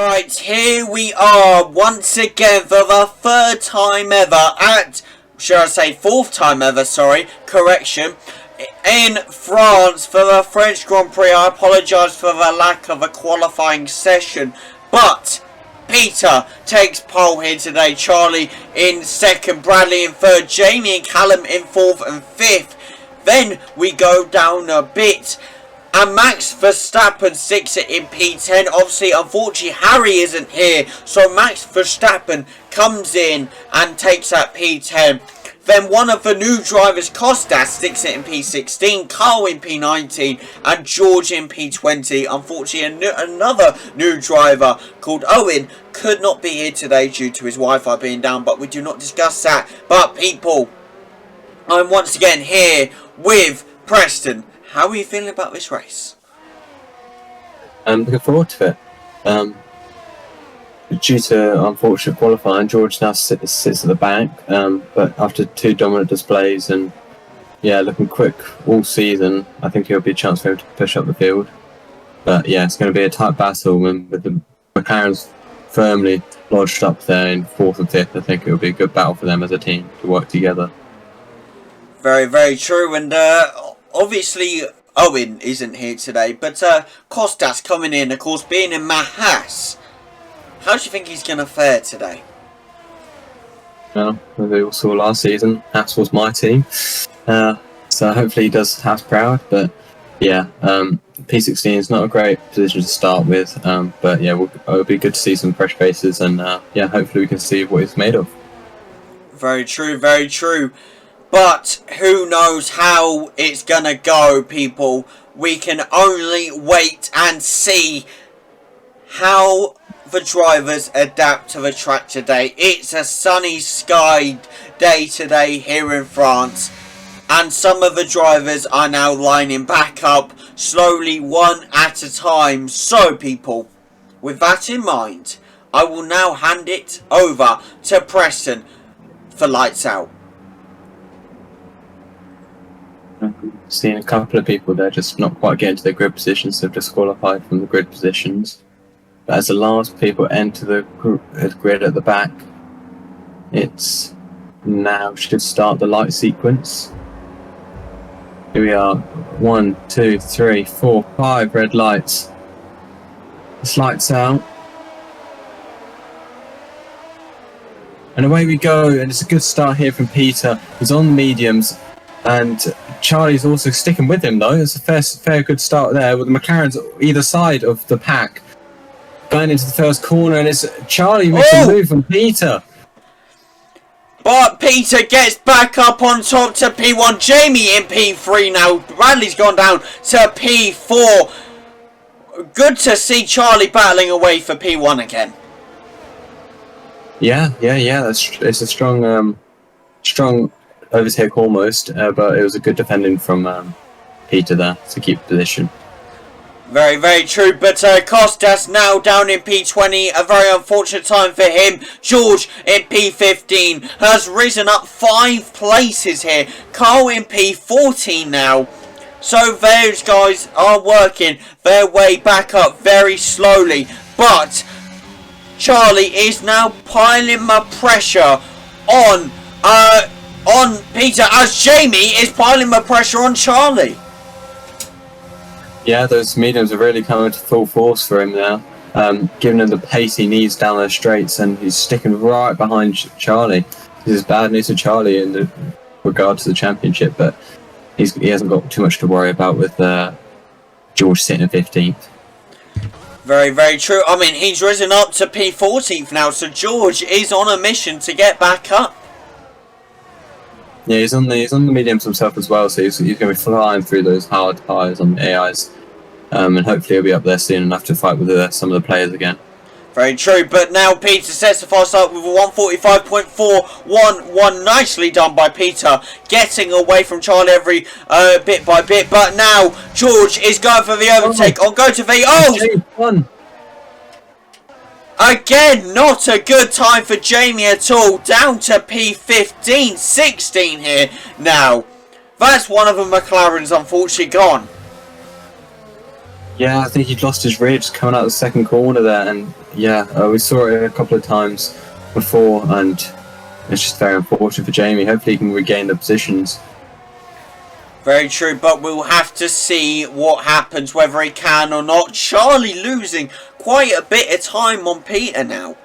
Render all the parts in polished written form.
Right, here we are once again for the third time ever should I say fourth time ever, sorry, correction, in France for the French Grand Prix. I apologise for the lack of a qualifying session, but Peter takes pole here today, Charlie in second, Bradley in third, Jamie and Callum in fourth and fifth. Then we go down a bit, and Max Verstappen sticks it in P10. Obviously, unfortunately, Harry isn't here, so Max Verstappen comes in and takes that P10. Then one of the new drivers, Costas, sticks it in P16, Carl in P19, and George in P20. Unfortunately, another new driver called Owen could not be here today due to his Wi-Fi being down, but we do not discuss that. But people, I'm once again here with Preston. How are you feeling about this race? I'm looking forward to it. Due to unfortunate qualifying, George now sits at the back, but after two dominant displays and looking quick all season, I think he'll be a chance for him to push up the field. But yeah, it's going to be a tight battle, and with the McLarens firmly lodged up there in fourth and fifth, I think it'll be a good battle for them as a team to work together. Very, very true, and obviously Owen isn't here today, but Costas coming in, of course, being in Mahas. How do you think he's going to fare today? Well, as we all saw last season, Haas was my team. So hopefully he does Haas proud. But yeah, P16 is not a great position to start with. But yeah, it'll be good to see some fresh faces. And hopefully we can see what he's made of. Very true, very true. But who knows how it's going to go, people. We can only wait and see how the drivers adapt to the track today. It's a sunny sky day today here in France, and some of the drivers are now lining back up slowly, one at a time. So people, with that in mind, I will now hand it over to Preston for lights out. Seeing a couple of people there just not quite getting to their grid positions, so disqualified from the grid positions. But as the last people enter the grid at the back, it's now should start the light sequence. Here we are, 1, 2, 3, 4, 5 red lights. This lights out. And away we go, and it's a good start here from Peter. He's on the mediums, and Charlie's also sticking with him though. It's a fair good start there, with the McLarens either side of the pack. Going into the first corner, and it's Charlie makes a move from Peter. But Peter gets back up on top to P1. Jamie in P3 now. Bradley's gone down to P4. Good to see Charlie battling away for P1 again. Yeah. It's a strong overtake almost, but it was a good defending from Peter there to keep position. Very, very true, but Costas now down in P20, a very unfortunate time for him. George in P15 has risen up 5 places here. Carl in P14 now. So those guys are working their way back up very slowly, but Charlie is now piling the pressure on Peter, as Jamie is piling the pressure on Charlie. Yeah, those mediums are really coming to full force for him now, giving him the pace he needs down those straights, and he's sticking right behind Charlie. This is bad news for Charlie in regard to the championship, but he hasn't got too much to worry about with George sitting at 15th. Very, very true. I mean, he's risen up to P14th now, so George is on a mission to get back up. Yeah, he's on the mediums himself as well, so he's going to be flying through those hard tires on the AIs, and hopefully he'll be up there soon enough to fight with some of the players again. Very true, but now Peter sets the fast start with a 1:45.411. Nicely done by Peter, getting away from Charlie every bit by bit. But now George is going for the overtake on go to V. Again, not a good time for Jamie at all. Down to P15, 16 here now. That's one of the McLarens unfortunately gone. Yeah, I think he'd lost his rear just coming out of the second corner there, and yeah, we saw it a couple of times before, and it's just very unfortunate for Jamie. Hopefully he can regain the positions. Very true, but we'll have to see what happens, whether he can or not. Charlie losing quite a bit of time on Peter now.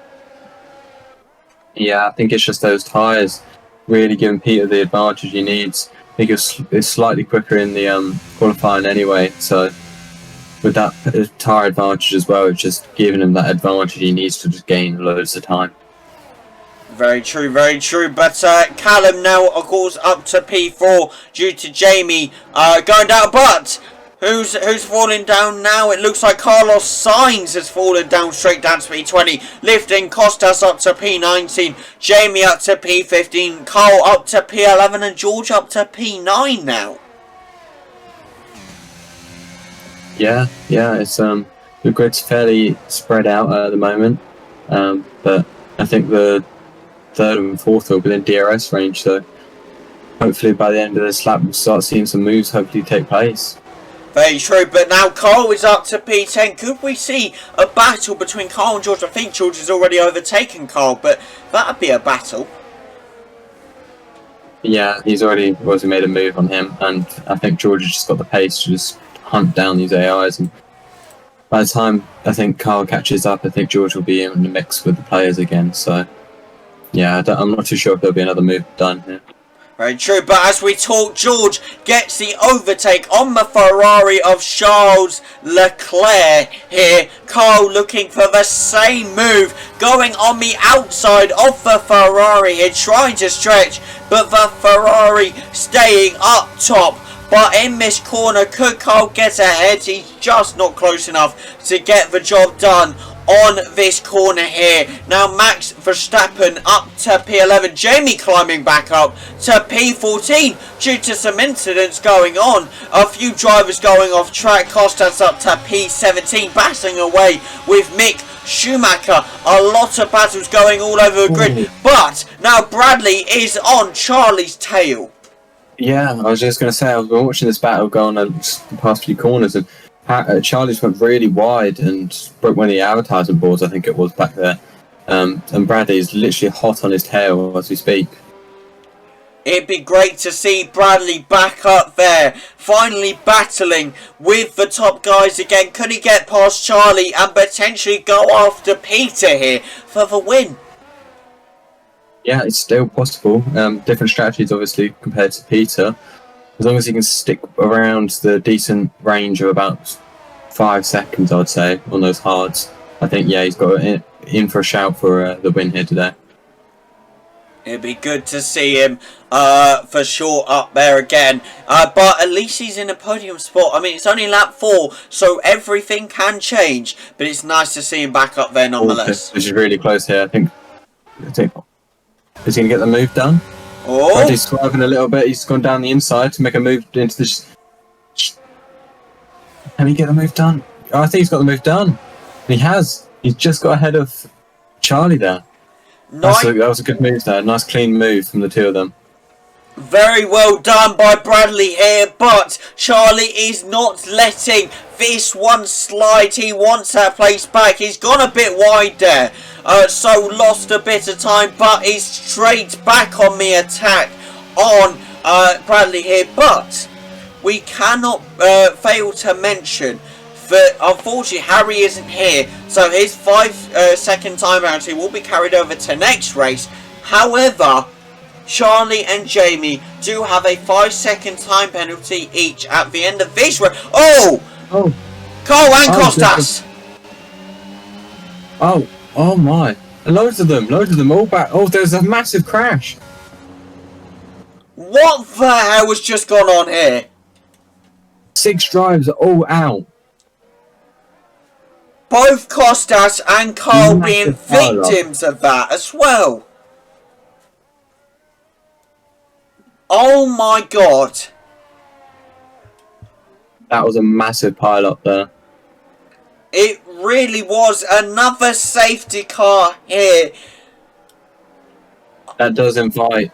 Yeah, I think it's just those tyres really giving Peter the advantage he needs. I think it's slightly quicker in the qualifying anyway, so with that tyre advantage as well, it's just giving him that advantage he needs to just gain loads of time. Very true, very true. But Callum now, of course, up to P4 due to Jamie going down. But who's falling down now? It looks like Carlos Sainz has fallen down straight down to P20, lifting Costas up to P19, Jamie up to P15, Carl up to P11, and George up to P9 now. Yeah, it's the grid's fairly spread out at the moment, but I think the third and fourth are within DRS range, so hopefully by the end of this lap we'll start seeing some moves hopefully take place. Very true, but now Carl is up to P10. Could we see a battle between Carl and George? I think George has already overtaken Carl, but that'd be a battle. Yeah, he's already made a move on him, and I think George has just got the pace to just hunt down these AIs, and by the time I think Carl catches up, I think George will be in the mix with the players again, so yeah, I'm not too sure if there'll be another move done here. Very true, but as we talk, George gets the overtake on the Ferrari of Charles Leclerc here. Carl looking for the same move, going on the outside of the Ferrari here, trying to stretch, but the Ferrari staying up top. But in this corner, could Carl get ahead? He's just not close enough to get the job done on this corner here. Now Max Verstappen up to P11. Jamie climbing back up to P14 due to some incidents going on. A few drivers going off track. Costas up to P17, battling away with Mick Schumacher. A lot of battles going all over the grid. But now Bradley is on Charlie's tail. Yeah, I was just going to say, I've been watching this battle go on the past few corners, and Charlie's went really wide and broke one of the advertisement boards, I think it was, back there. And Bradley is literally hot on his tail as we speak. It'd be great to see Bradley back up there, finally battling with the top guys again. Could he get past Charlie and potentially go after Peter here for the win? Yeah, it's still possible. Different strategies, obviously, compared to Peter. As long as he can stick around the decent range of about 5 seconds, I'd say, on those hards, I think, yeah, he's got in for a shout for the win here today. It'd be good to see him for sure up there again. But at least he's in a podium spot. I mean, it's only lap 4, so everything can change. But it's nice to see him back up there nonetheless. This is really close here, I think. Is he going to get the move done? Oh! He's swerving a little bit. He's gone down the inside to make a move into this. Can he get the move done? Oh, I think he's got the move done. And he has. He's just got ahead of Charlie there. That was a good move there. Nice clean move from the two of them. Very well done by Bradley here, but Charlie is not letting this one slide. He wants that place back. He's gone a bit wide there, so lost a bit of time, but he's straight back on the attack on Bradley here. But we cannot fail to mention that unfortunately Harry isn't here, so his 5-second time penalty will be carried over to next race. However, Charlie and Jamie do have a 5-second time penalty each at the end of this race. Oh! Carl and Costas! Oh my. Loads of them all back. Oh, there's a massive crash. What the hell has just gone on here? 6 drives are all out. Both Costas and Carl being victims of that as well. Oh my god. That was a massive pile up there. It really was. Another safety car here. That does invite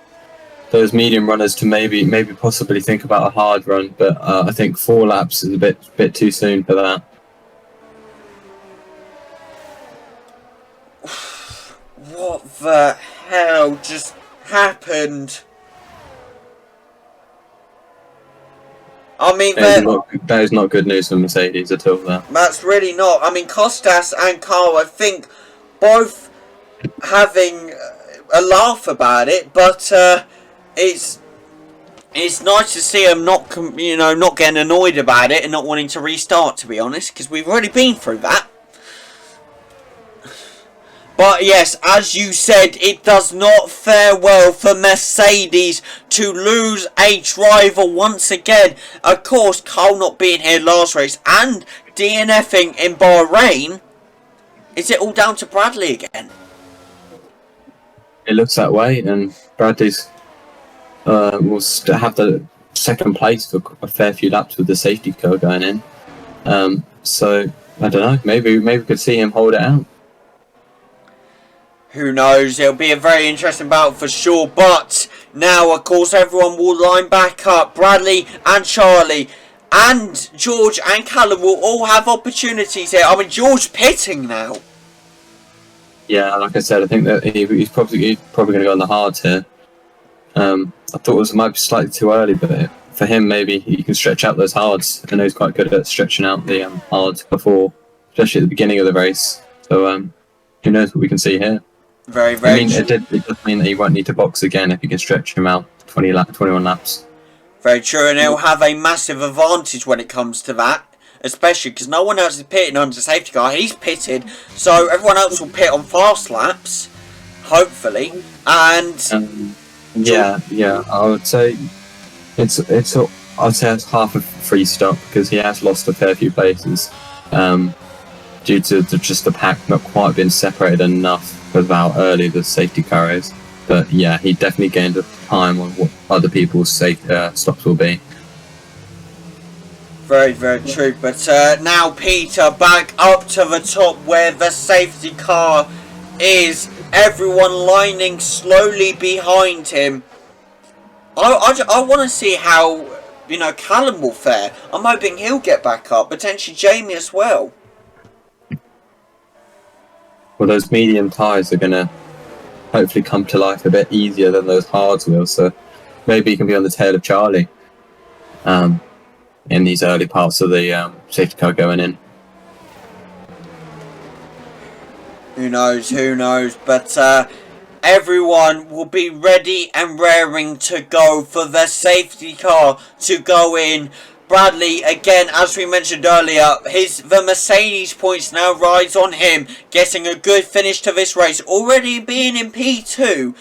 those medium runners to maybe possibly think about a hard run, but I think 4 laps is a bit too soon for that. What the hell just happened? I mean, That is not good news for Mercedes at all. That's really not. I mean, Costas and Carl, I think, both having a laugh about it, but it's nice to see them not, not getting annoyed about it and not wanting to restart, to be honest, because we've already been through that. But yes, as you said, it does not fare well for Mercedes to lose a driver once again. Of course, Carl not being here last race and DNFing in Bahrain. Is it all down to Bradley again? It looks that way, and Bradley's will have the second place for a fair few laps with the safety car going in. So, I don't know, maybe we could see him hold it out. Who knows? It'll be a very interesting battle for sure. But now, of course, everyone will line back up. Bradley and Charlie and George and Callum will all have opportunities here. I mean, George pitting now. Yeah, like I said, I think that he's probably going to go on the hards here. I thought it might be slightly too early, but for him, maybe he can stretch out those hards. I know he's quite good at stretching out the hards before, especially at the beginning of the race. So who knows what we can see here. Very, very. I mean, it does mean that he won't need to box again if he can stretch him out 21 laps. Very true, and he'll have a massive advantage when it comes to that, especially because no one else is pitting under safety car. He's pitted, so everyone else will pit on fast laps, hopefully. And yeah, I would say I'd say it's half a free stop because he has lost a fair few places due to just the pack not quite being separated enough with how early the safety car is. But yeah, he definitely gained a time on what other people's stops will be. Very, very true. But now Peter back up to the top where the safety car is. Everyone lining slowly behind him. I want to see how, Callum will fare. I'm hoping he'll get back up. Potentially Jamie as well. Well, those medium tyres are going to hopefully come to life a bit easier than those hards will. So maybe he can be on the tail of Charlie in these early parts of the safety car going in. Who knows, but everyone will be ready and raring to go for the safety car to go in. Bradley, again, as we mentioned earlier, the Mercedes points now rides on him, getting a good finish to this race. Already being in P2,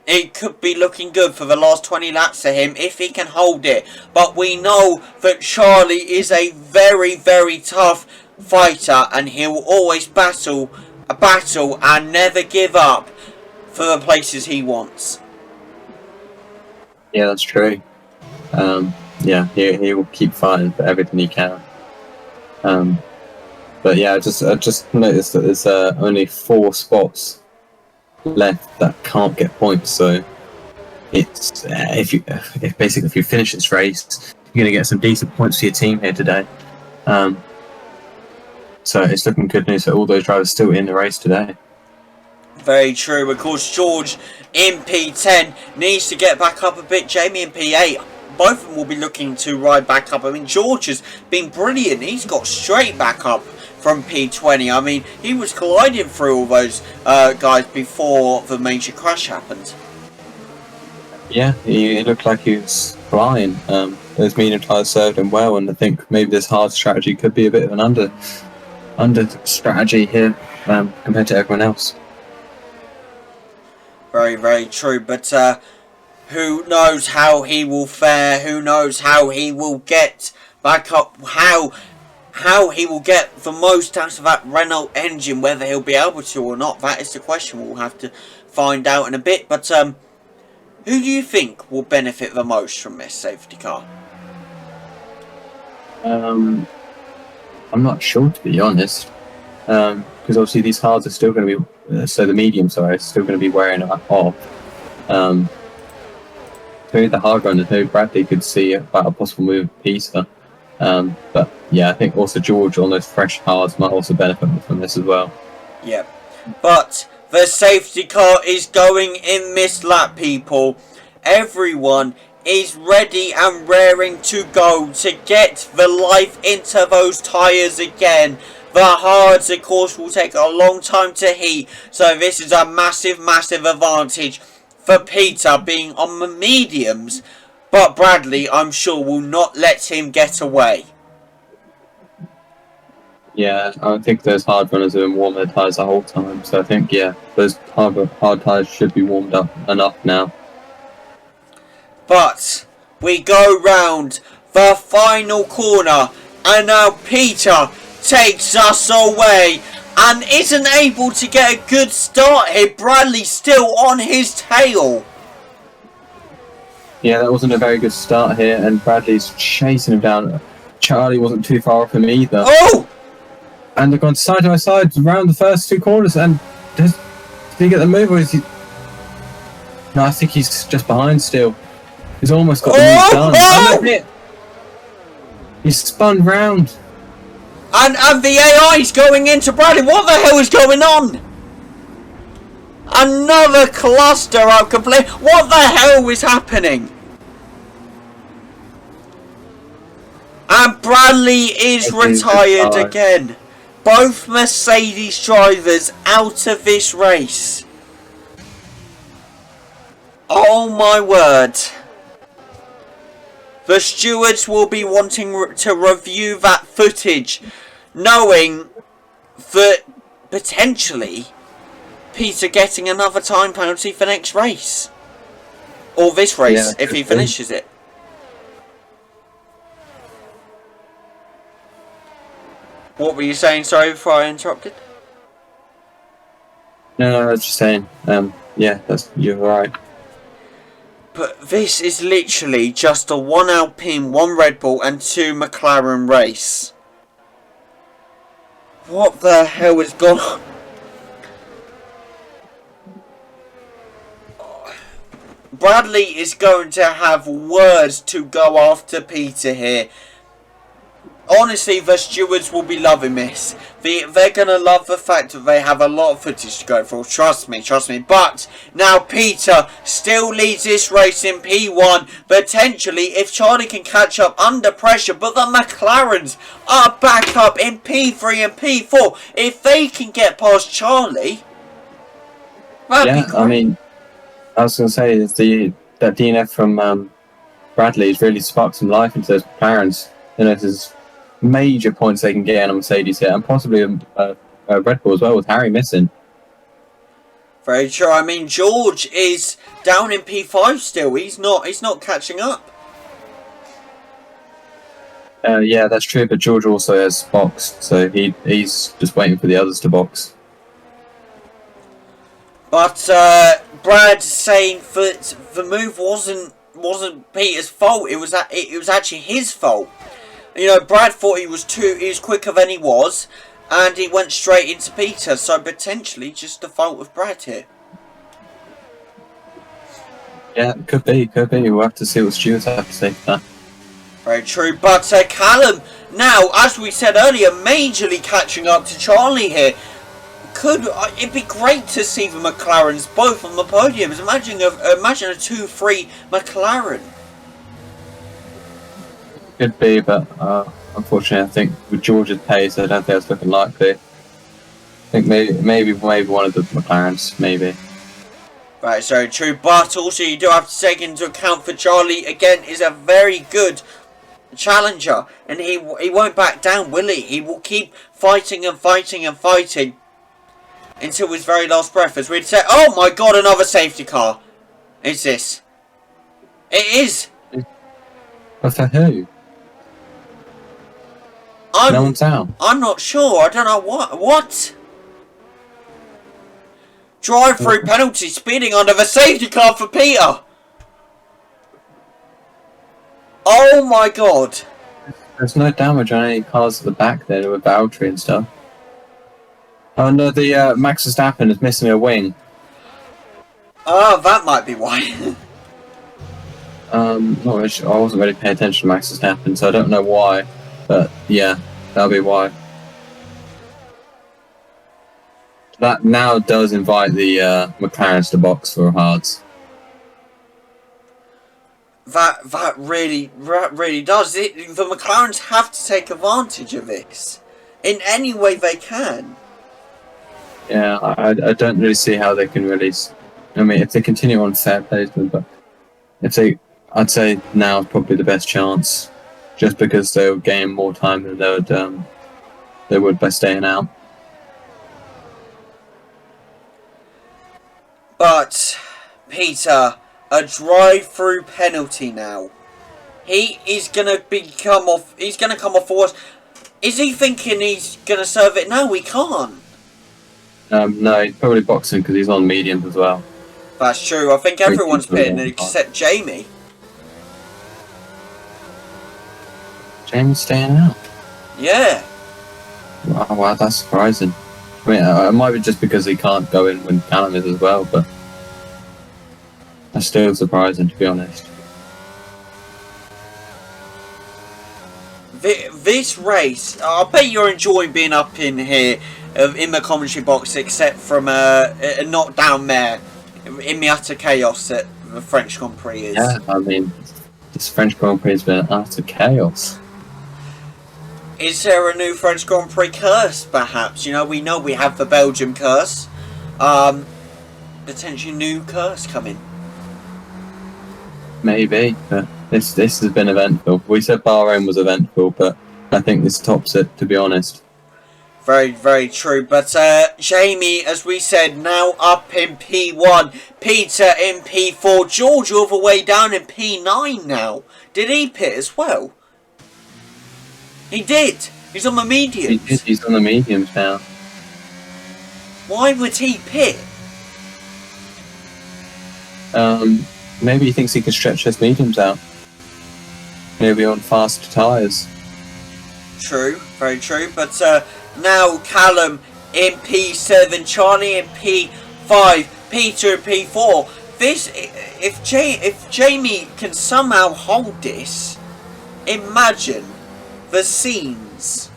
it could be looking good for the last 20 laps for him if he can hold it. But we know that Charlie is a very, very tough fighter, and he will always battle and never give up for the places he wants. Yeah, that's true. Yeah, he will keep fighting for everything he can. But yeah, I just noticed that there's only 4 spots left that can't get points. So it's if you finish this race, you're gonna get some decent points for your team here today. So it's looking good news for all those drivers still in the race today. Very true. Of course, George in P10 needs to get back up a bit. Jamie in P8. Both of them will be looking to ride back up. I mean, George has been brilliant. He's got straight back up from P20. I mean, he was colliding through all those guys before the major crash happened. Yeah, he looked like he was flying. Those medium tyres served him well, and I think maybe this hard strategy could be a bit of an under strategy here compared to everyone else. Very, very true. But who knows how he will fare? Who knows how he will get back up? How he will get the most out of that Renault engine? Whether he'll be able to or not, that is the question we'll have to find out in a bit. But who do you think will benefit the most from this safety car? I'm not sure, to be honest, because obviously these hards are still going to be, so the medium, sorry, is still going to be wearing off. Maybe the hard runners, maybe Bradley could see about a possible move of Peter. But yeah, I think also George on those fresh hards might also benefit from this as well. Yeah, but The safety car is going in this lap, people. Everyone is ready and raring to go to get the life into those tyres again. The hards, of course, will take a long time to heat, so this is a massive advantage for Peter being on the mediums. But Bradley, I'm sure, will not let him get away. Yeah, I think those hard runners have been warming their tyres the whole time, so I think, yeah, those hard tyres should be warmed up enough now. But we go round the final corner, and now Peter takes us away and isn't able to get a good start here. Bradley still on his tail. Yeah, that wasn't a very good start here, and Bradley's chasing him down. Charlie wasn't too far off him either. Oh! And they've gone side by side around the first two corners, and did he get the move, or is he... No, I think he's just behind still. He's almost got the move done. Oh! And that's it! He's spun round. And the AI's going into Bradley. What the hell is going on? Another cluster up complete. What the hell is happening? And Bradley is retired again. Both Mercedes drivers out of this race. Oh my word. The stewards will be wanting to review that footage, knowing that potentially Peter getting another time penalty for next race. Or this race, if he finishes it. What were you saying? Sorry before I interrupted. No, I was just saying, yeah, you're right. But this is literally just a 1 Alpine, 1 Red Bull and 2 McLaren race. What the hell has gone on? Bradley is going to have words to go after Peter here. Honestly, the stewards will be loving this. They're going to love the fact that they have a lot of footage to go for. Trust me. But now Peter still leads this race in P1. Potentially, if Charlie can catch up under pressure. But the McLarens are back up in P3 and P4. If they can get past Charlie, that'd be great. I mean, I was going to say, that DNF from Bradley has really sparked some life into those McLarens. You know, there's major points they can get on a Mercedes here, and possibly a Red Bull as well, with Harry missing. Very true. I mean, George is down in P5 still. He's not catching up. Yeah, that's true, but George also has boxed, so he's just waiting for the others to box. But Brad saying that the move wasn't Peter's fault. It was actually his fault. You know, Brad thought he was quicker than he was, and he went straight into Peter. So potentially just the fault of Brad here. Yeah, could be. We'll have to see what stewards have to say for that. Very true. But Callum, now, as we said earlier, majorly catching up to Charlie here. It'd be great to see the McLarens both on the podiums. Imagine a 2-3 McLaren. Could be, but unfortunately, I think with George's pace, I don't think it's looking likely. I think maybe one of the McLarens, maybe. Right, so true. But also, you do have to take into account for Charlie again is a very good challenger, and he won't back down, will he? He will keep fighting and fighting and fighting until his very last breath. As we'd say, oh my god, another safety car. Is this? It is. But for who? No one's out. I'm not sure. I don't know what. Drive-through penalty, speeding under the safety car for Peter. Oh my god. There's no damage on any cars at the back there with Valtteri and stuff. Oh no, the Max Verstappen is missing a wing. Oh, that might be why. Not really sure. I wasn't really paying attention to Max Verstappen, so I don't know why. But yeah, that'll be why. that now does invite the McLarens to box for hards. That really does it. The McLarens have to take advantage of this in any way they can. Yeah, I don't really see how they can really. I mean, if they continue on fair placement, but I'd say now is probably the best chance, just because they'll gain more time than they would by staying out. But Peter, a drive-through penalty now. He is gonna come off for us. Is he thinking he's gonna serve it now? We can't. No, he's probably boxing because he's on mediums as well. That's true. I think everyone's pitting except Jamie. Jamie's staying out. Yeah. Wow, that's surprising. I mean, it might be just because he can't go in when Callum is as well, but that's still surprising, to be honest. This race, I bet you're enjoying being up in here in the commentary box, except from a knockdown mare in the utter chaos that the French Grand Prix is. Yeah, I mean, this French Grand Prix has been utter chaos. Is there a new French Grand Prix curse, perhaps? You know we have the Belgium curse. Potentially new curse coming. Maybe, but this has been eventful. We said Bahrain was eventful, but I think this tops it, to be honest. Very, very true. But Jamie, as we said, now up in P1. Peter in P4. George all the way down in P9 now. Did he pit as well? He did. He's on the mediums. He did. He's on the mediums now. Why would he pit? Maybe he thinks he can stretch his mediums out. Maybe on faster tyres. True, very true. But now Callum in P7, Charlie in P5, Peter in P4. This, if Jamie can somehow hold this, imagine the scenes.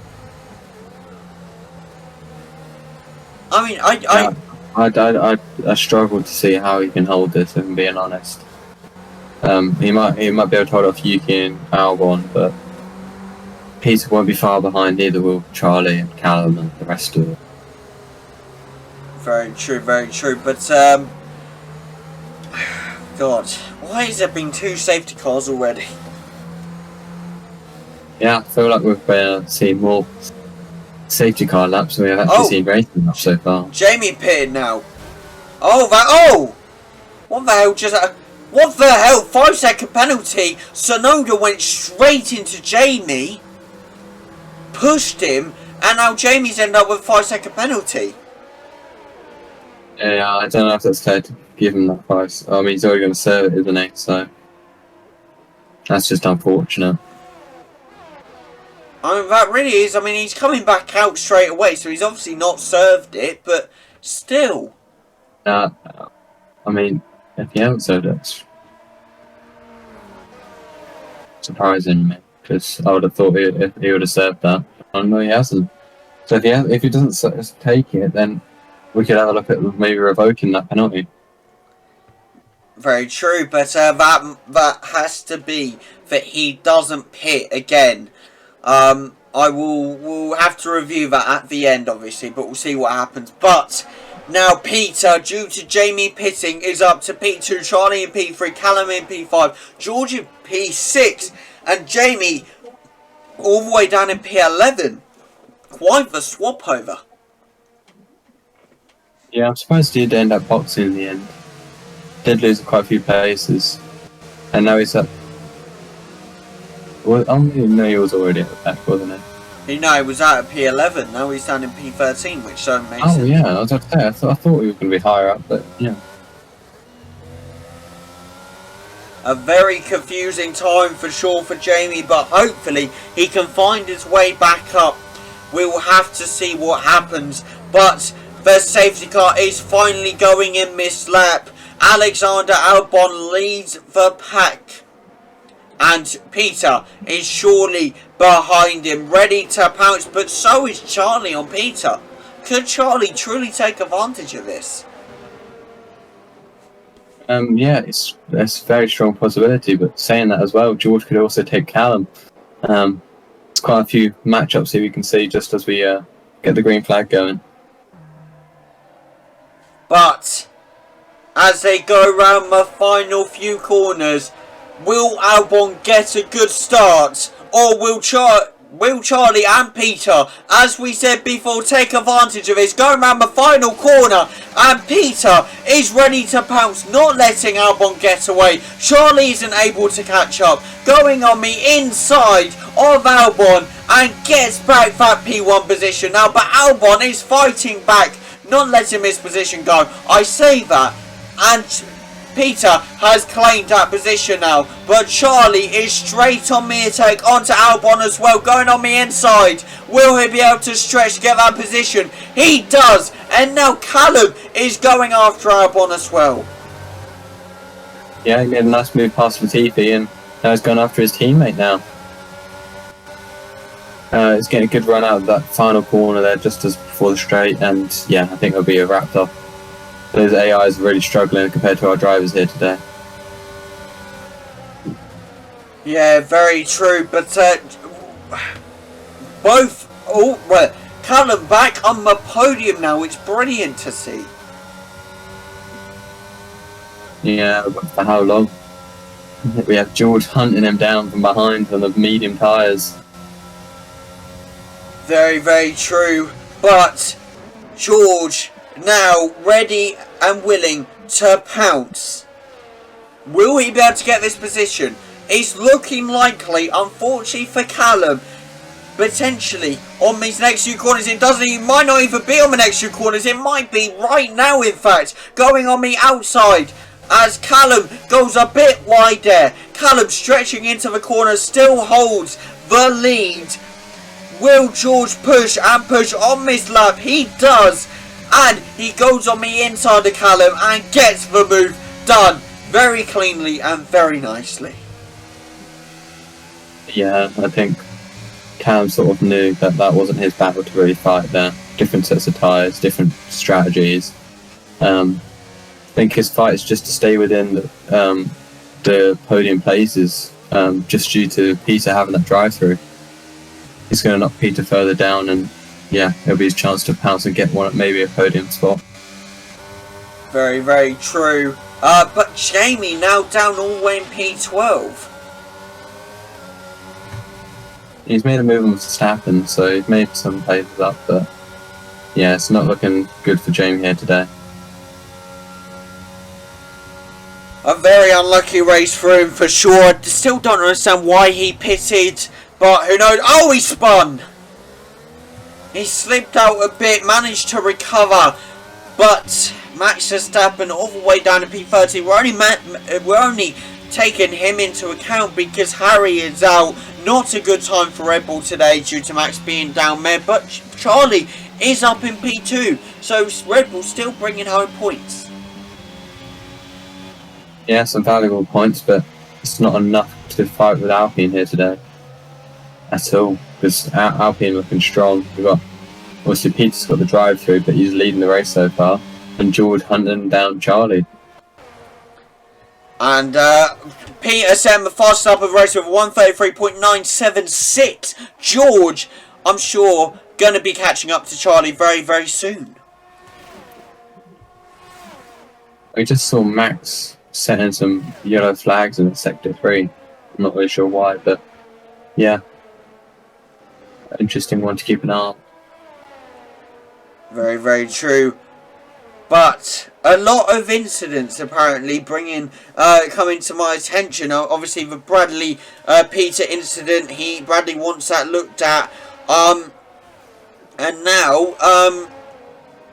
I mean, I struggle to see how he can hold this, if I'm being honest. He might be able to hold off Yuki and Albon, but Peter won't be far behind, either will Charlie and Callum and the rest of it. Very true, very true. But God, why has there been 2 safety cars already? Yeah, I feel like we've seen more safety car laps than we've actually seen racing laps so far. Jamie pitted now. What the hell what the hell? 5-second penalty. Sonoda went straight into Jamie, pushed him, and now Jamie's ended up with a 5-second penalty. Yeah, I don't know if that's fair to give him that price. I mean, he's already going to serve it, isn't he? So that's just unfortunate. I mean, that really is. I mean, he's coming back out straight away, so he's obviously not served it, but still. I mean, if he hasn't served it, it's surprising me, because I would have thought he would have served that. Oh, no, he hasn't. So if he doesn't take it, then we could have a look at maybe revoking that penalty. Very true, but that has to be that he doesn't pit again. We'll have to review that at the end, obviously, but we'll see what happens. But now Peter, due to Jamie pitting, is up to P2, Charlie in P3, Callum in P5, George in P6, and Jamie all the way down in P11. Quite the swap over. Yeah, I'm surprised he did end up boxing in the end. Did lose quite a few places, and now he's up. Well, no, he was already at the back, wasn't he? No, he was out at P11. Now he's down in P13, which don't make sense. Oh yeah, I was about to say. I thought he was going to be higher up, but yeah. A very confusing time for sure for Jamie, but hopefully he can find his way back up. We'll have to see what happens, but the safety car is finally going in this lap. Alexander Albon leads the pack, and Peter is surely behind him, ready to pounce, but so is Charlie on Peter. Could Charlie truly take advantage of this? Yeah, it's a very strong possibility. But saying that as well, George could also take Callum. There's quite a few matchups here we can see just as we get the green flag going. But as they go around the final few corners, will Albon get a good start, or will Charlie and Peter, as we said before, take advantage of this, going around the final corner, and Peter is ready to pounce, not letting Albon get away. Charlie isn't able to catch up, going on the inside of Albon, and gets back that P1 position now, but Albon is fighting back, not letting his position go. I say that, and Peter has claimed that position now, but Charlie is straight on the attack onto Albon as well, going on the inside. Will he be able to stretch to get that position? He does, and now Callum is going after Albon as well. Yeah, he made a nice move past Latifi, and now he's gone after his teammate now. He's getting a good run out of that final corner there just as before the straight, and yeah, I think it'll be a wrapped up. Those AIs are really struggling compared to our drivers here today. Yeah, very true, but Callum back on the podium now. It's brilliant to see. Yeah, but for how long? We have George hunting him down from behind on the medium tyres. Very, very true, but George now ready and willing to pounce. Will he be able to get this position? It's looking likely, unfortunately for Callum, potentially on these next few corners. It might not even be on the next few corners. It might be right now, in fact, going on the outside as Callum goes a bit wide there. Callum stretching into the corner, still holds the lead. Will George push and push on this lap? He does. And he goes on the inside of Callum and gets the move done very cleanly and very nicely. Yeah, I think Callum sort of knew that that wasn't his battle to really fight there. Different sets of tyres, different strategies. I think his fight is just to stay within the podium places, just due to Peter having that drive-through. He's going to knock Peter further down, and yeah, it'll be his chance to pounce and get one, maybe a podium spot. Very, very true. But Jamie now down all the way in P12. He's made a move on Verstappen, so he's made some places up, but yeah, it's not looking good for Jamie here today. A very unlucky race for him for sure. I still don't understand why he pitted, but who knows? Oh, he spun! He slipped out a bit, managed to recover, but Max Verstappen all the way down to P30. We're only taking him into account because Harry is out. Not a good time for Red Bull today due to Max being down there, but Charlie is up in P2, so Red Bull still bringing home points. Yeah, some valuable points, but it's not enough to fight with Alpine here today at all, because Alpine looking strong. We've got, obviously Peter's got the drive-through, but he's leading the race so far, and George hunting down Charlie. And Peter setting the fastest up of the race with 1:33.976. George, I'm sure, going to be catching up to Charlie very, very soon. We just saw Max setting some yellow flags in Sector 3. I'm not really sure why, but yeah. Interesting one to keep an eye on. Very, very true. But a lot of incidents apparently coming to my attention. Obviously the Bradley Peter incident, Bradley wants that looked at. And now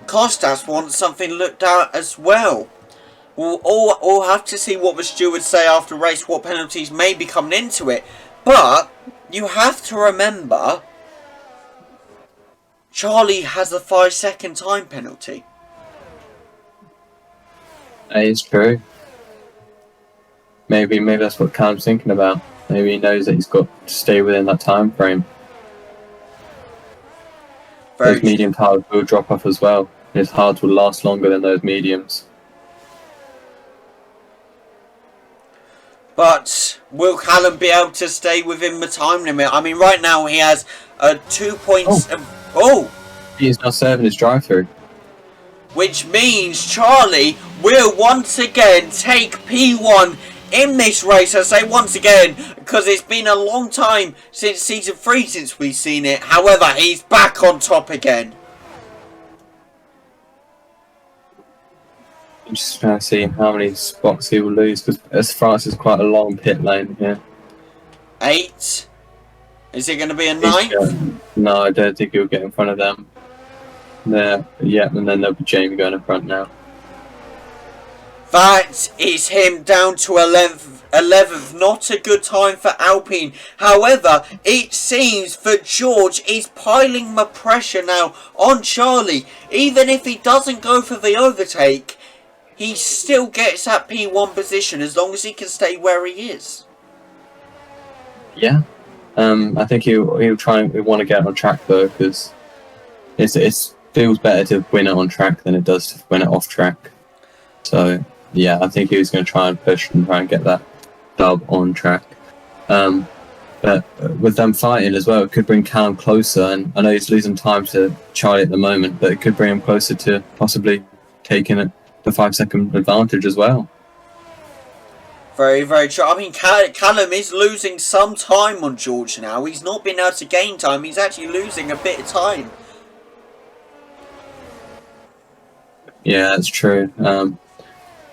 Costas wants something looked at as well. We'll have to see what the stewards say after the race, what penalties may be coming into it. But you have to remember, Charlie has a 5-second time penalty. That is true. Maybe that's what Callum's thinking about. Maybe he knows that he's got to stay within that time frame. those medium tires will drop off as well. His hards will last longer than those mediums. But will Callum be able to stay within the time limit? I mean, right now he has 2 points. He is now serving his drive-through. Which means Charlie will once again take P1 in this race. I say once again because it's been a long time since season 3 since we've seen it. However, he's back on top again. I'm just trying to see how many spots he will lose because France is quite a long pit lane here. 8. Is it going to be a 9th? No, I don't think he'll get in front of them. There, yeah, and then there'll be Jamie going in front now. That is him down to 11th. Not a good time for Alpine. However, it seems that George is piling the pressure now on Charlie. Even if he doesn't go for the overtake, he still gets that P1 position as long as he can stay where he is. Yeah, I think he'll want to get on track though, because it feels better to win it on track than it does to win it off track. So yeah, I think he was going to try and push and try and get that dub on track. But with them fighting as well, it could bring Callum closer. And I know he's losing time to Charlie at the moment, but it could bring him closer to possibly taking it the 5-second advantage as well. Very, very true. I mean, Callum is losing some time on George now. He's not been able to gain time. He's actually losing a bit of time. Yeah, that's true.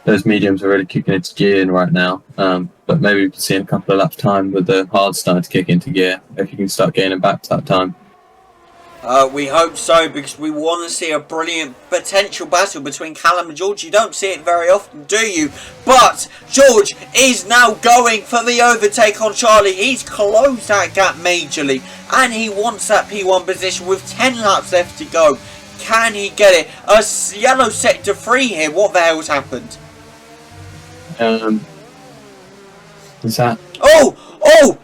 Those mediums are really kicking into gear right now. But maybe we can see in a couple of laps' time with the hards starting to kick into gear, if you can start gaining back to that time. We hope so, because we want to see a brilliant potential battle between Callum and George. You don't see it very often, do you? But George is now going for the overtake on Charlie. He's closed that gap majorly, and he wants that P1 position with 10 laps left to go. Can he get it? A yellow sector 3 here. What the hell's happened? Is that? Oh!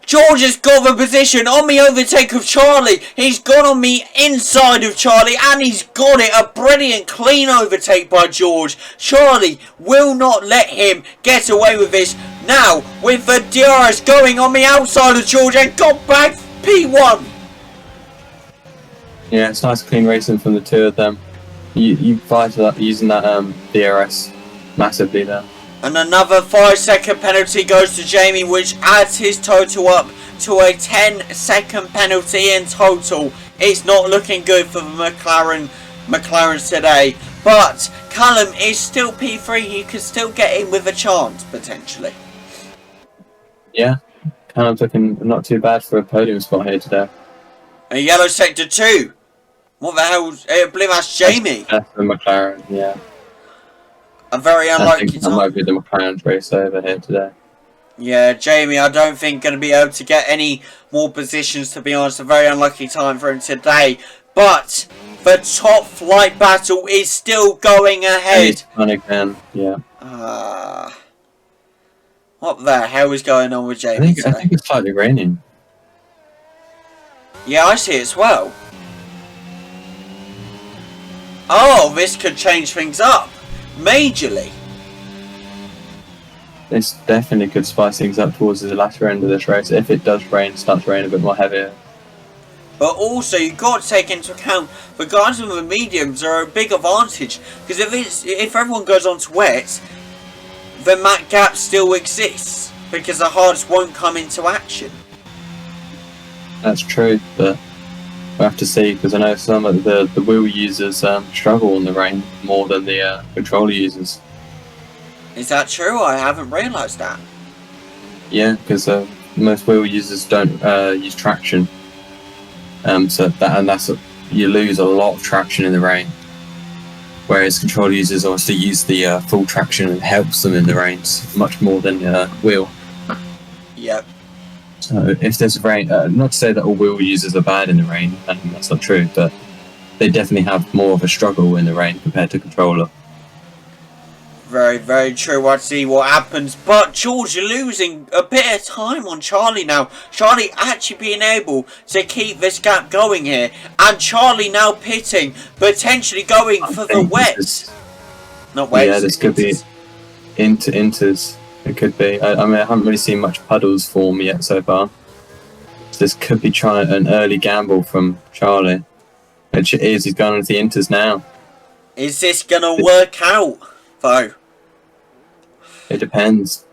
George has got the position on the overtake of Charlie. He's gone on the inside of Charlie, and he's got it. A brilliant, clean overtake by George. Charlie will not let him get away with this. Now, with the DRS going on the outside of George and got back P1. Yeah, it's nice clean racing from the two of them. You fight that using that DRS massively there. And another 5-second penalty goes to Jamie, which adds his total up to a 10-second penalty in total. It's not looking good for the McLarens today. But Callum is still P3. He could still get in with a chance, potentially. Yeah, Callum's looking not too bad for a podium spot here today. A yellow sector 2. What the hell? I believe that's Jamie. That's the McLaren, yeah. A very unlikely I think that might be the McLaren's race over here today. Yeah, Jamie, I don't think going to be able to get any more positions, to be honest. A very unlucky time for him today. But the top flight battle is still going ahead. And again, yeah. What the hell is going on with Jamie today? I think it's slightly raining. Yeah, I see it as well. Oh, this could change things up majorly. This definitely could spice things up towards the latter end of this race if it does rain, starts raining a bit more heavier. But also, you've got to take into account the guys with the mediums are a big advantage, because if everyone goes on to wet, then that gap still exists because the hards won't come into action. That's true, but we'll have to see, because I know some of the wheel users struggle in the rain more than the controller users. Is that true? I haven't realised that. Yeah, because most wheel users don't use traction, you lose a lot of traction in the rain. Whereas controller users obviously use the full traction and helps them in the rains much more than wheel. Yep. So if there's rain, not to say that all wheel users are bad in the rain, that's not true, but they definitely have more of a struggle in the rain compared to controller. Very, very true. I'd see what happens. But George losing a bit of time on Charlie now. Charlie actually being able to keep this gap going here. And Charlie now pitting, potentially going for the wet. Not wet. Yeah, this could be inters. It could be. I mean, I haven't really seen much puddles form yet so far. So this could be trying an early gamble from Charlie. Which it is. He's going into the inters now. Is this going to work out, though? It depends.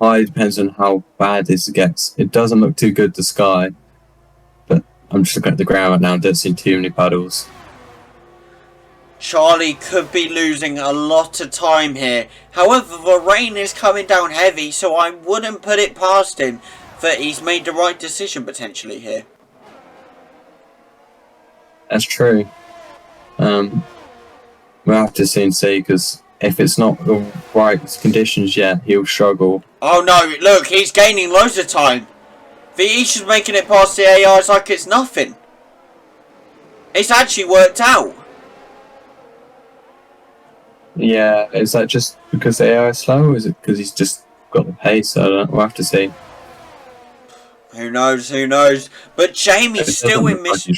It depends on how bad this gets. It doesn't look too good, the sky. But I'm just looking at the ground right now and don't see too many puddles. Charlie could be losing a lot of time here. However, the rain is coming down heavy, so I wouldn't put it past him that he's made the right decision potentially here. That's true. We'll have to see and see, because if it's not the right conditions yet, he'll struggle. Oh no, look, he's gaining loads of time. He's just making it past the AIs like it's nothing. It's actually worked out. Yeah, is that just because the AI is slow, or is it because he's just got the pace? We'll have to see. Who knows, who knows. But Jamie's still in mission.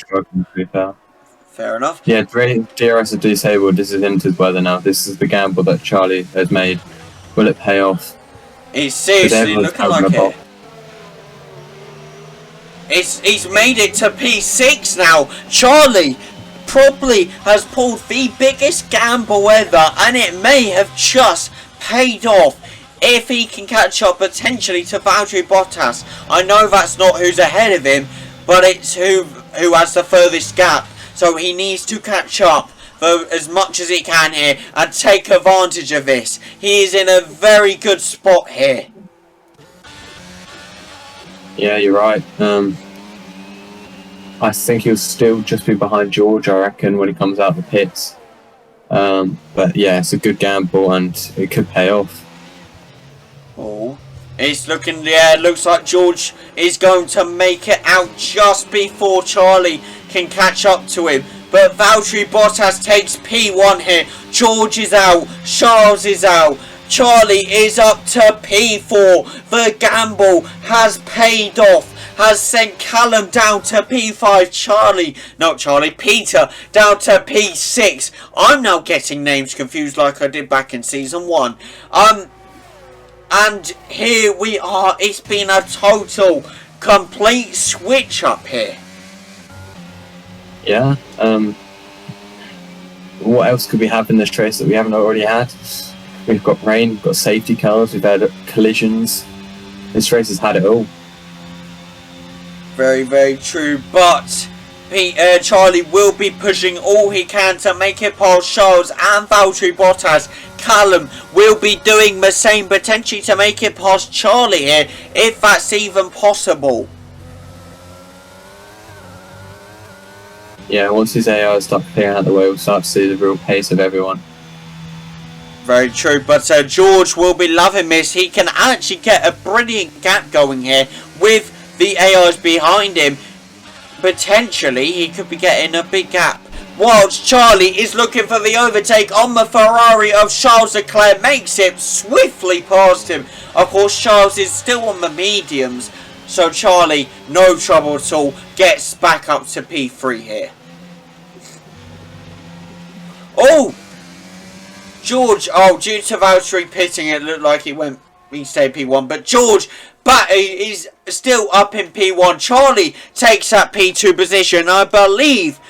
Fair enough. Yeah, DRS is disabled. This is Inter's weather now. This is the gamble that Charlie has made. Will it pay off? He's seriously looking like it. He's made it to P6 now. Charlie probably has pulled the biggest gamble ever, and it may have just paid off if he can catch up potentially to Valtteri Bottas. I know that's not who's ahead of him, but it's who has the furthest gap. So he needs to catch up for as much as he can here and take advantage of this. He is in a very good spot here. Yeah, you're right. I think he'll still just be behind George, I reckon, when he comes out of the pits. But yeah, it's a good gamble and it could pay off. Oh, it's looking, yeah, it looks like George is going to make it out just before Charlie can catch up to him. But Valtteri Bottas takes P1 here. George is out. Charles is out. Charlie is up to P4. The gamble has paid off. Has sent Callum down to P5. Peter down to P6. I'm now getting names confused like I did back in season 1. And here we are. It's been a total, complete switch up here. Yeah. What else could we have in this race that we haven't already had? We've got rain, we've got safety cars, we've had collisions. This race has had it all. Very, very true. But Charlie will be pushing all he can to make it past Charles and Valtteri Bottas. Callum will be doing the same, potentially to make it past Charlie here, if that's even possible. Yeah, once his AI start clearing out the way, we'll start to see the real pace of everyone. Very true, but George will be loving this. He can actually get a brilliant gap going here with the AIs behind him. Potentially, he could be getting a big gap. Whilst Charlie is looking for the overtake on the Ferrari of Charles Leclerc, makes it swiftly past him. Of course, Charles is still on the mediums, so Charlie, no trouble at all, gets back up to P3 here. Oh! George, due to Valtteri pitting, it looked like he stayed P1, but George is still up in P1. Charlie takes that P2 position. I believe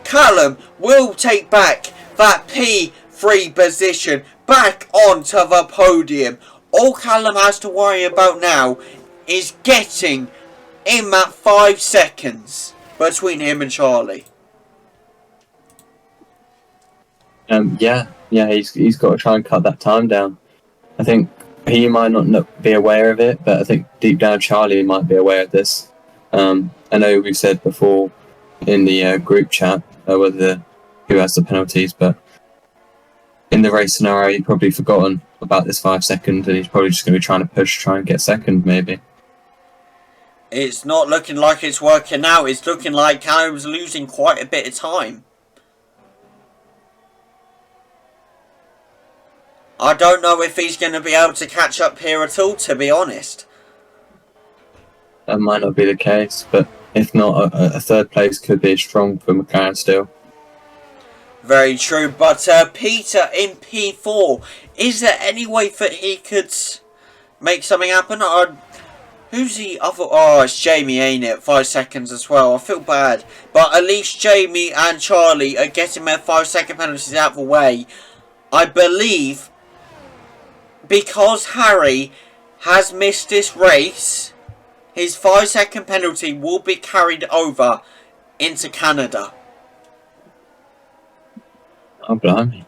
Callum will take back that P3 position back onto the podium. All Callum has to worry about now is getting in that 5 seconds between him and Charlie. Yeah, he's got to try and cut that time down. I think he might not be aware of it, but I think deep down Charlie might be aware of this. I know we've said before in the group chat who has the penalties, but in the race scenario he'd probably forgotten about this 5 seconds, and he's probably just going to be trying to try and get second maybe. It's not looking like it's working out. It's looking like Callum's losing quite a bit of time. I don't know if he's going to be able to catch up here at all, to be honest. That might not be the case, but if not, a third place could be strong for McLaren still. Very true, but Peter in P4, is there any way that he could make something happen? Or who's the other? Oh, it's Jamie, ain't it? 5 seconds as well. I feel bad, but at least Jamie and Charlie are getting their 5-second penalties out of the way. I believe because Harry has missed this race, his 5-second penalty will be carried over into Canada. Oh, blimey.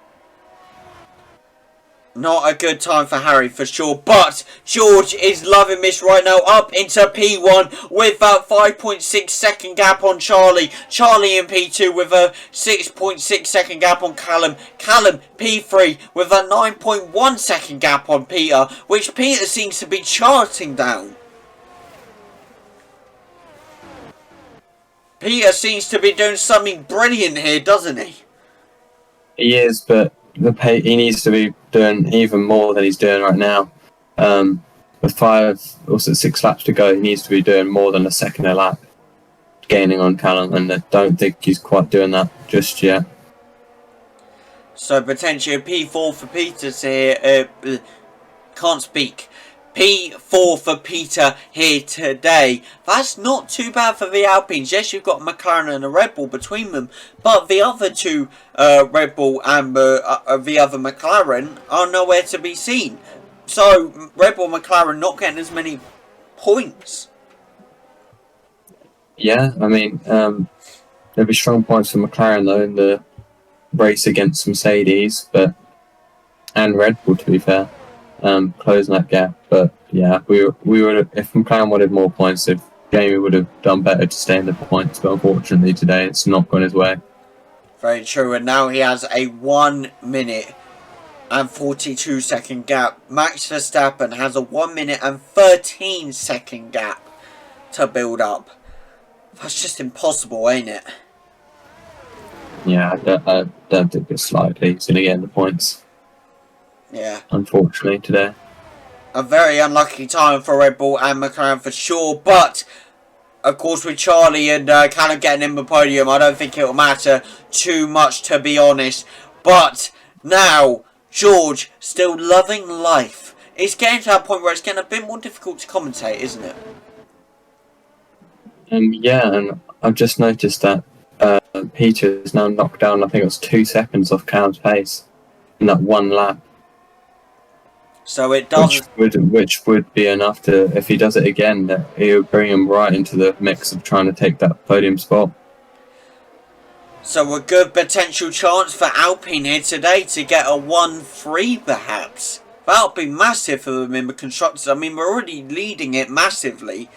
Not a good time for Harry for sure, but George is loving this right now, up into P1 with that 5.6 second gap on Charlie. Charlie in P2 with a 6.6 second gap on Callum. Callum P3 with a 9.1 second gap on Peter, which Peter seems to be charting down. Peter seems to be doing something brilliant here, doesn't he? He is, but he needs to be doing even more than he's doing right now. With 6 laps to go, he needs to be doing more than a second a lap, gaining on Callum, and I don't think he's quite doing that just yet. So potentially a P4 for Peter here. Can't speak. P4 for Peter here today. That's not too bad for the Alpines. Yes, you've got McLaren and a Red Bull between them, but the other two, Red Bull and the other McLaren, are nowhere to be seen. So Red Bull and McLaren not getting as many points. Yeah, I mean, there'll be strong points for McLaren though in the race against Mercedes, and Red Bull, to be fair. Closing that gap, but yeah, we would have, if McLaren wanted more points, if Jamie would have done better to stay in the points, but unfortunately today it's not gone his way. Very true, and now he has a 1 minute and 42 second gap. Max Verstappen has a 1 minute and 13 second gap to build up. That's just impossible, ain't it? Yeah, I don't think it's likely he's going to get in the points. Yeah. Unfortunately today. A very unlucky time for Red Bull and McLaren for sure, but of course with Charlie and kind of getting in the podium, I don't think it'll matter too much, to be honest. But now, George, still loving life. It's getting to that point where it's getting a bit more difficult to commentate, isn't it? Yeah, and I've just noticed that Peter is now knocked down, I think it was 2 seconds off Callum's pace in that one lap. So it does, which would be enough to, if he does it again, that he would bring him right into the mix of trying to take that podium spot. So a good potential chance for Alpine here today to get a 1-3 perhaps. That would be massive for them in the constructors. I mean, we're already leading it massively,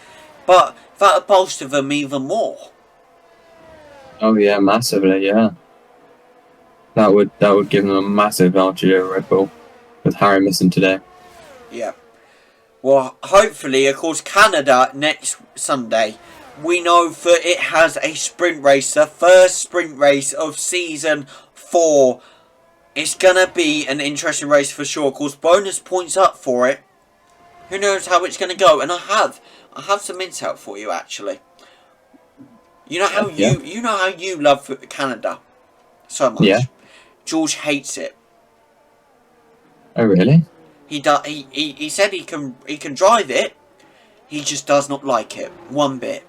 but that would bolster them even more. Oh yeah, massively, yeah. That would give them a massive advantage over Red Bull, with Harry missing today. Yeah. Well, hopefully, of course, Canada next Sunday. We know that it has a sprint race, the first sprint race of season 4. It's gonna be an interesting race for sure. Of course, bonus points up for it. Who knows how it's gonna go? And I have some intel for you actually. You know how you know how you love Canada so much. Yeah. George hates it. Oh really? He said he can drive it. He just does not like it one bit.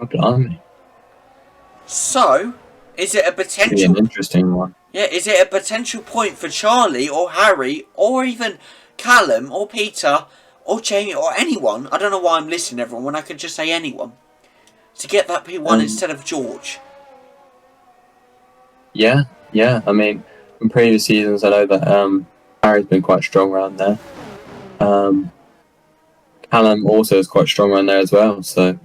Oh blimey. So, is it a potential? Be an interesting one. Yeah, is it a potential point for Charlie or Harry or even Callum or Peter or Jamie or anyone? I don't know why I'm listening to everyone when I could just say anyone to get that P1 instead of George. Yeah. I mean, in previous seasons, I know that Harry's been quite strong around there. Callum also is quite strong around there as well. So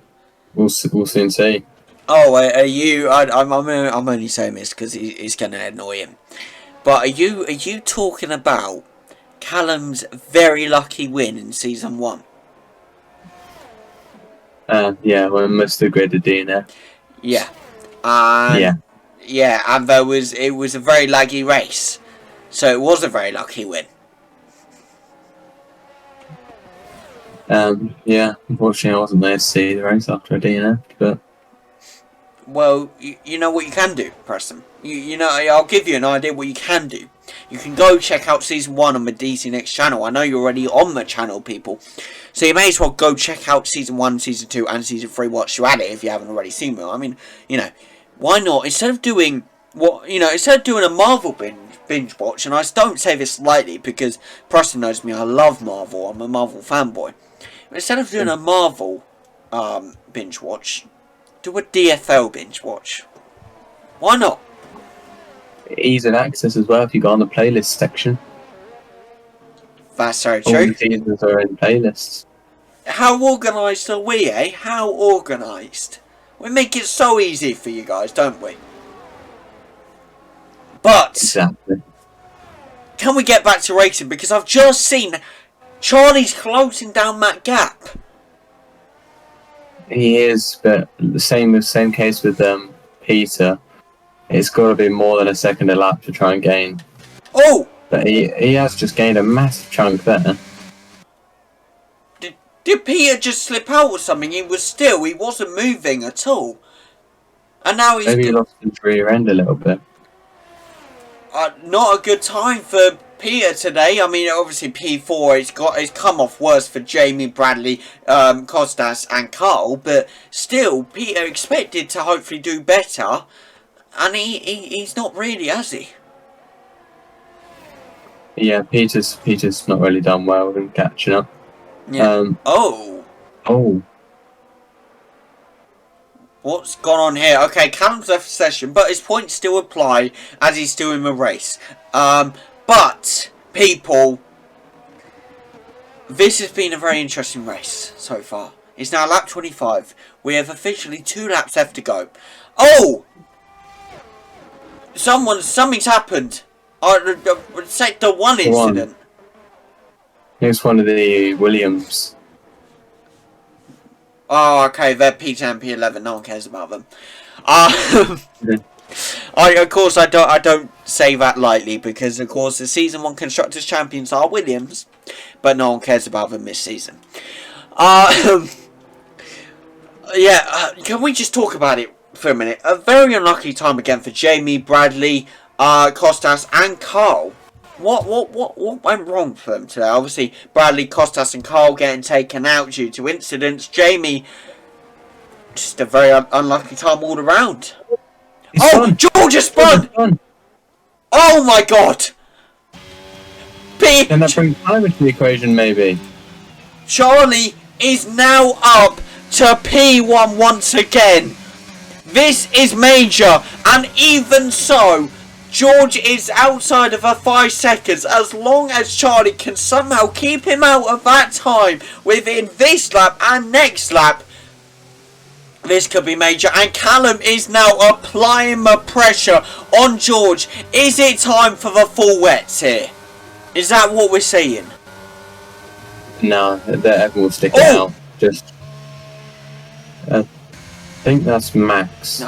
we'll soon see. Oh, are you? I'm only saying this because it's going to annoy him. But are you talking about Callum's very lucky win in season 1? Yeah, when Mr. Grid DNF. Yeah. Yeah. Yeah, and it was a very laggy race. So it was a very lucky win. Yeah, unfortunately I wasn't there to see the race after a DNF, but... Well, you know what you can do, Preston. You know, I'll give you an idea what you can do. You can go check out Season 1 on the DC Next channel. I know you're already on the channel, people. So you may as well go check out Season 1, Season 2, and Season 3 whilst you're at it if you haven't already seen them. I mean, you know, why not? Instead of doing a Marvel binge watch, and I don't say this lightly because Preston knows me, I love Marvel. I'm a Marvel fanboy. But instead of doing a Marvel binge watch, do a DFL binge watch. Why not? Ease of access as well if you go on the playlist section. That's so All true. the seasons are in playlists. How organised are we, eh? How organised? We make it so easy for you guys, don't we? But Exactly. can we get back to racing? Because I've just seen Charlie's closing down that gap. He is, but the same case with Peter. It's got to be more than a second a lap to try and gain. Oh! But he has just gained a massive chunk there. Did Peter just slip out or something? He wasn't moving at all. And now he's... Maybe he lost his rear end a little bit. Not a good time for Peter today. I mean, obviously P4 it's come off worse for Jamie, Bradley, Costas and Carl, but still, Peter expected to hopefully do better, and he's not really, has he? Yeah, Peter's not really done well in catching up. Yeah. Oh. What's gone on here? Okay, Callum's left the session, but his points still apply as he's still in the race. But, people, this has been a very interesting race so far. It's now lap 25. We have officially 2 laps left to go. Oh! Something's happened. Sector 1 incident. It's one of the Williams. Oh, okay, they're P10 and P11. No one cares about them. Of course, I don't say that lightly because, of course, the Season 1 Constructors Champions are Williams, but no one cares about them this season. Yeah, can we just talk about it for a minute? A very unlucky time again for Jamie, Bradley, Costas, and Carl. What went wrong for them today? Obviously, Bradley, Costas, and Carl getting taken out due to incidents. Jamie, just a very unlucky time all around. George has spun! Oh my god! Can that bring time into the equation, maybe? Charlie is now up to P1 once again. This is major, and even so, George is outside of a 5 seconds. As long as Charlie can somehow keep him out of that time within this lap and next lap, this could be major. And Callum is now applying the pressure on George. Is it time for the full wets here? Is that what we're saying? No, everyone will stick it out. Just, I think that's Max.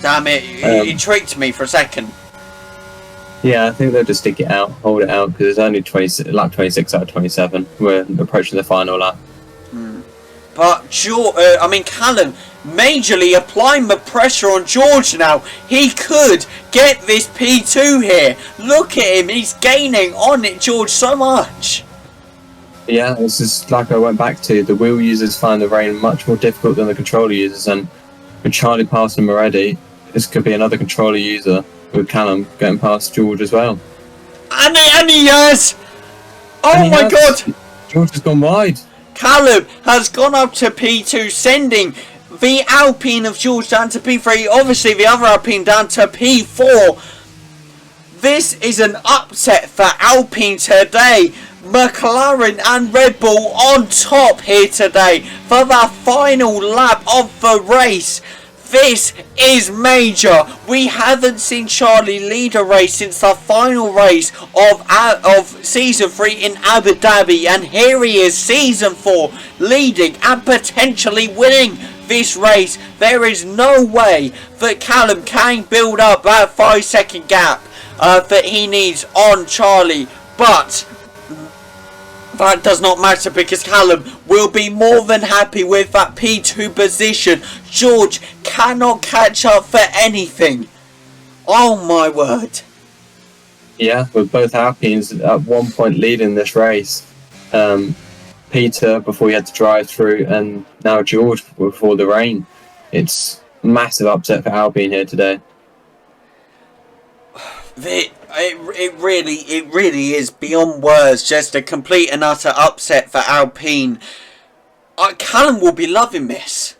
Damn it, you tricked me for a second. Yeah, I think they'll just stick it out, hold it out, because it's only lap 26 out of 27. We're approaching the final lap. But Callum majorly applying the pressure on George now. He could get this P2 here. Look at him, he's gaining on it, George, so much. Yeah, this is like I went back to. The wheel users find the rain much more difficult than the controller users, and with Charlie passing him already, this could be another controller user with Callum getting past George as well. And he has! Oh my god! George has gone wide. Callum has gone up to P2, sending the Alpine of George down to P3. Obviously, the other Alpine down to P4. This is an upset for Alpine today. McLaren and Red Bull on top here today for the final lap of the race. This is major. We haven't seen Charlie lead a race since the final race of Season 3 in Abu Dhabi. And here he is, Season 4, leading and potentially winning this race. There is no way that Callum can build up that 5 second gap. that he needs on Charlie, but that does not matter because Callum will be more than happy with that P2 position. George cannot catch up for anything. Oh my word. Yeah, with both Alpines at 1 point leading this race. Peter before he had to drive through, and now George before the rain. It's massive upset for Alpine here today. It really is beyond words. Just a complete and utter upset for Alpine. Callum will be loving this.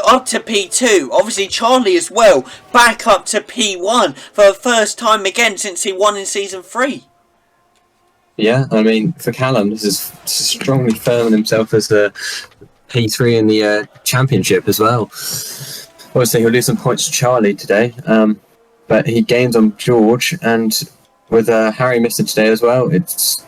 Up to P2. Obviously Charlie as well. Back up to P1 for the first time again since he won in Season 3. Yeah, I mean, for Callum, this is strongly firming himself as a P3 in the championship as well. Obviously, he'll lose some points to Charlie today, but he gains on George, and with Harry missing today as well, it's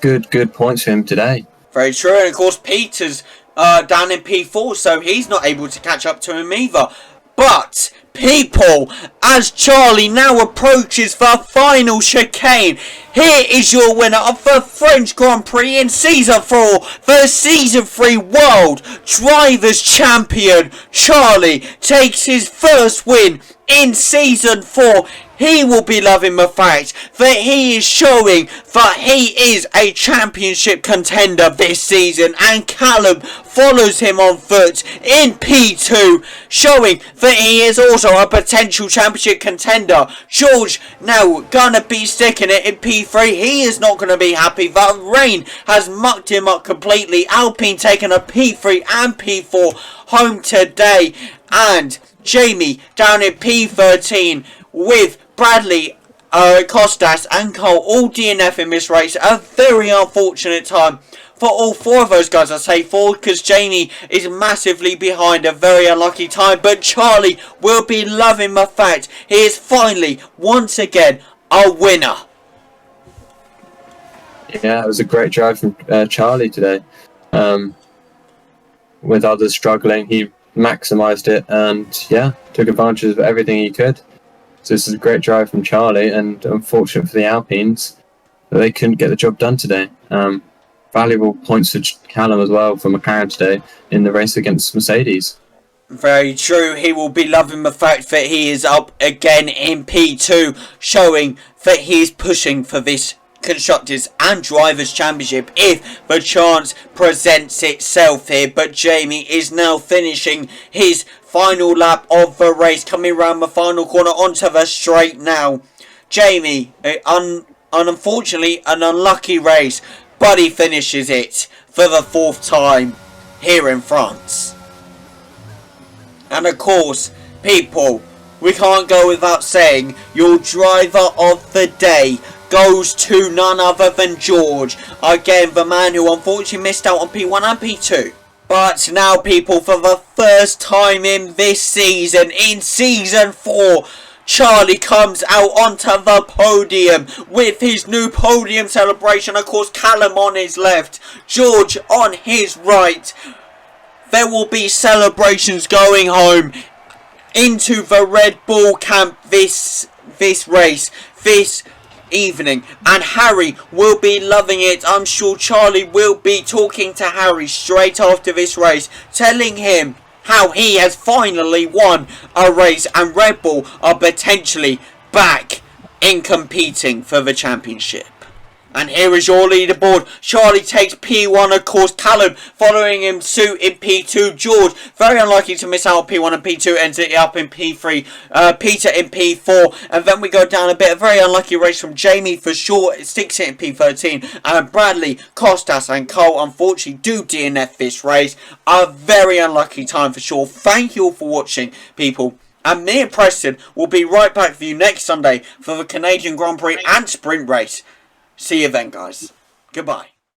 good points for him today. Very true, and of course Peter's down in P4, so he's not able to catch up to him either. But, people, as Charlie now approaches the final chicane, here is your winner of the French Grand Prix in Season 4, the Season 3 World Drivers' Champion. Charlie takes his first win in Season 4. He will be loving the fact that he is showing that he is a championship contender this season, and Callum follows him on foot in P2, showing that he is also a potential championship contender. George now gonna be sticking it in P3. He is not gonna be happy. The rain has mucked him up completely. Alpine taking a P3 and P4 home today, and Jamie down in P13 with Bradley, Costas and Cole all DNF in this race. A very unfortunate time for all four of those guys. I say four because Jamie is massively behind. A very unlucky time, but Charlie will be loving the fact he is finally once again a winner. Yeah, it was a great drive from Charlie today. With others struggling, he maximised it and took advantage of everything he could. So this is a great drive from Charlie, and unfortunate for the Alpines that they couldn't get the job done today. Valuable points for Callum as well for McLaren today in the race against Mercedes. Very true. He will be loving the fact that he is up again in P2, showing that he is pushing for this Constructors and Drivers' Championship if the chance presents itself here. But Jamie is now finishing his final lap of the race, coming around the final corner onto the straight now. Jamie, unfortunately an unlucky race, but he finishes it for the fourth time here in France. And of course, people, we can't go without saying your driver of the day goes to none other than George. Again, the man who unfortunately missed out on P1 and P2. But now, people, for the first time in this season, in Season 4, Charlie comes out onto the podium with his new podium celebration. Of course, Callum on his left, George on his right. There will be celebrations going home into the Red Bull camp this race, this evening, and Harry will be loving it. I'm sure Charlie will be talking to Harry straight after this race, telling him how he has finally won a race and Red Bull are potentially back in competing for the championship. And here is your leaderboard. Charlie takes P1, of course. Callum following him suit in P2. George, very unlikely to miss out on P1 and P2, ends it up in P3. Peter in P4. And then we go down a bit. A very unlucky race from Jamie for sure. It sticks it in P13. And Bradley, Costas and Cole unfortunately do DNF this race. A very unlucky time for sure. Thank you all for watching, people. And me and Preston will be right back with you next Sunday for the Canadian Grand Prix and Sprint race. See you then, guys. Goodbye.